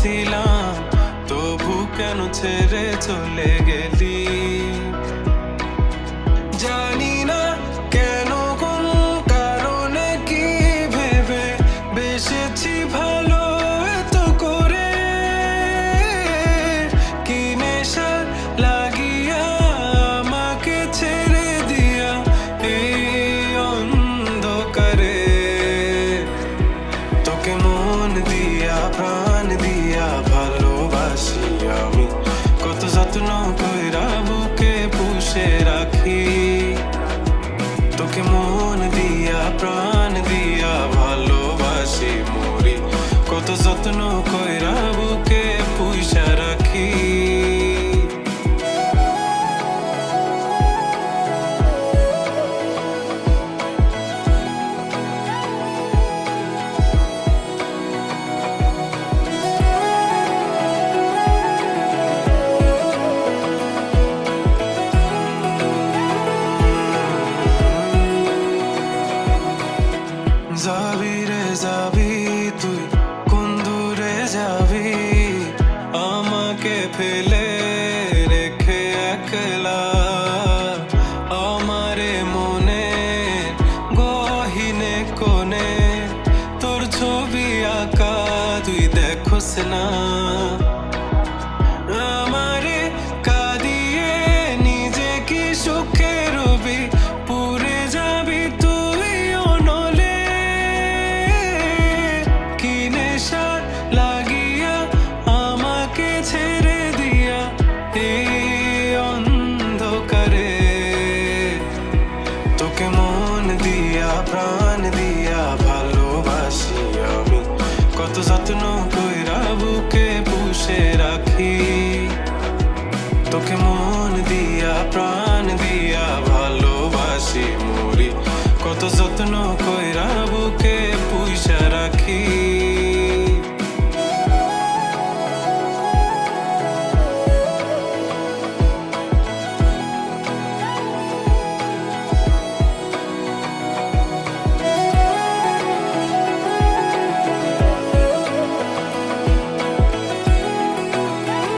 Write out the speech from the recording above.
ছিলাম, তবু কেন ছেড়ে চলে গেলি? জানি না কেন, কোন কারণে, কি ভেবে বেসেছি ভালো এত করে। কি নেশা লাগিয়া আমাকে ছেড়ে দিয়া এই অন্ধকারে। তোকে মন দিয়া প্রাণ দিয়া ভালোবাসি আমি, কত যত্ন কইরা বুকে পুষে রাখি। তোকে মন দিয়া প্রাণ দিয়া ভালোবাসি মরি, কত যত্ন কইরা বুকে পুষা রাখি। যাবি রে যাবি তুই, কোন দূরে যাবি আমাকে ফেলে রেখে একলা। আমারে মনে গহীনে কোণে তোর ছবি আঁকা তুই দেখোস না। আমারে কাঁদিয়ে নিজে কি সুখে রবি, পুরে যাবি তুই অনলে। কি নেশা লাগিয়া আমাকে ছেড়ে দিয়া এই অন্ধকারে। তোকে মন দিয়া প্রাণ দিয়া ভালোবাসি আমি, কত যত্ন কইরা বুকে পুষে রাখি। তোকে মন দিয়া প্রাণ দিয়া ভালোবাসি মরি, কত যত্ন কইরা বুকে পুষা রাখি।